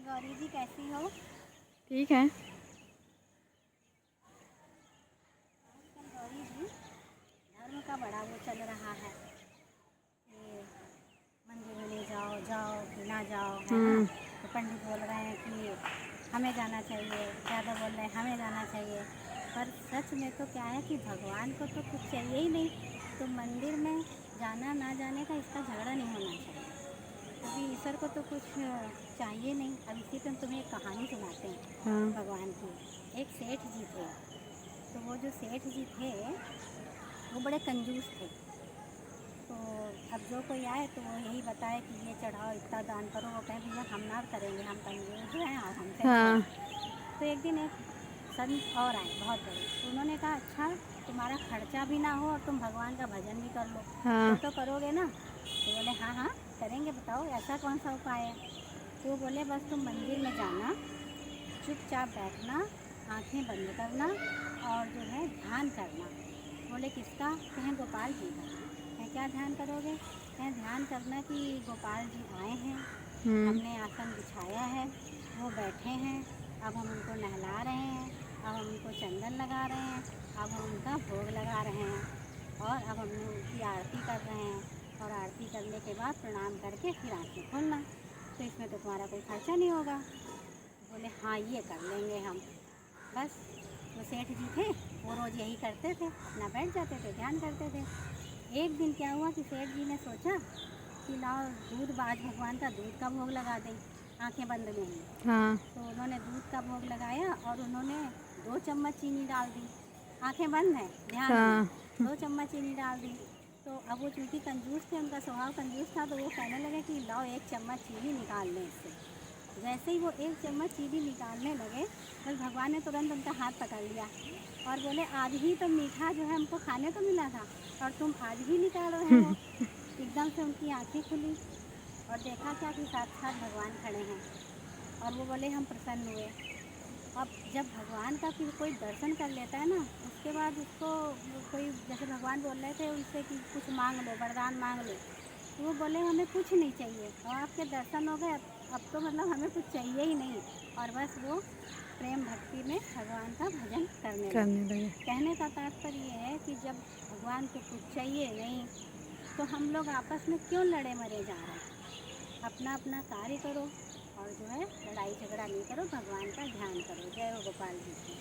गौरी जी कैसी हो? ठीक है। आजकल गौरी जी धर्म का बड़ा वो चल रहा है कि मंदिर में ले जाओ जाओ कि ना जाओ, है ना। तो पंडित बोल रहे हैं कि हमें जाना चाहिए, ज़्यादा बोल रहे हैं हमें जाना चाहिए। पर सच में तो क्या है कि भगवान को तो कुछ चाहिए ही नहीं, तो मंदिर में जाना ना जाने का इसका झगड़ा नहीं होना चाहिए, क्योंकि ईश्वर को तो कुछ चाहिए नहीं। अब इसी पे हम तुम्हें एक कहानी सुनाते हैं भगवान की। एक सेठ जी थे, तो वो जो सेठ जी थे वो बड़े कंजूस थे। तो अब जो कोई आए तो वो यही बताए कि ये चढ़ाओ, इतना दान करो। वो कहें भैया हम ना करेंगे, हम कंजूस हैं और हमसे नहीं होगा। तो एक दिन एक संत और आए बहुत बड़े, तो उन्होंने कहा अच्छा तुम्हारा खर्चा भी ना हो और तुम भगवान का भजन भी कर लो, तो करोगे ना? तो बोले हाँ हाँ करेंगे, बताओ ऐसा कौन सा उपाय है। तो वो बोले बस तुम मंदिर में जाना, चुपचाप बैठना, आंखें बंद करना और जो है ध्यान करना। बोले किसका? कहें गोपाल जी का। कहें क्या ध्यान करोगे? कहें ध्यान करना कि गोपाल जी आए हैं, हमने आसन बिछाया है, वो बैठे हैं, अब हम उनको नहला रहे हैं, अब हम उनको चंदन लगा रहे हैं, अब हम उनका भोग लगा रहे हैं और अब हम उनकी आरती कर रहे हैं। और आरती करने के बाद प्रणाम करके फिर आंखें खोलना, तो इसमें तो तुम्हारा कोई खर्चा नहीं होगा। तो बोले हाँ ये कर लेंगे हम। बस वो सेठ जी थे, वो रोज़ यही करते थे, अपना बैठ जाते थे, ध्यान करते थे। एक दिन क्या हुआ कि सेठ जी ने सोचा कि लाओ दूध, आज भगवान का दूध का भोग लगा दें आंखें बंद में ही। तो उन्होंने दूध का भोग लगाया और उन्होंने 2 चम्मच चीनी डाल दी, आंखें बंद हैं ध्यान में, 2 चम्मच चीनी डाल दी। तो अब वो चूँकि कंजूस थे, उनका स्वभाव कंजूस था, तो वो कहने लगे कि लाओ 1 चम्मच चीनी निकाल लें इससे। जैसे ही वो 1 चम्मच चीनी निकालने लगे, बस भगवान ने तुरंत उनका हाथ पकड़ लिया और बोले आज ही तो मीठा जो है हमको खाने को मिला था और तुम आज ही निकाल रहे हो। एकदम से उनकी आंखें खुली और देखा क्या कि साक्षात भगवान खड़े हैं और वो बोले हम प्रसन्न हुए। अब जब भगवान का फिर कोई दर्शन कर लेता है ना, उसके बाद उसको कोई, जैसे भगवान बोल रहे थे उनसे कि कुछ मांग लो, वरदान मांग लो, तो वो बोले हमें कुछ नहीं चाहिए और आपके दर्शन हो गए, अब तो मतलब हमें कुछ चाहिए ही नहीं। और बस वो प्रेम भक्ति में भगवान का भजन करने लगे। कहने का तात्पर्य ये है कि जब भगवान को कुछ चाहिए नहीं तो हम लोग आपस में क्यों लड़े मरे जा रहे हैं। अपना अपना कार्य करो और जो है लड़ाई झगड़ा नहीं करो, भगवान का ध्यान करो। जय हो गोपाल जी की।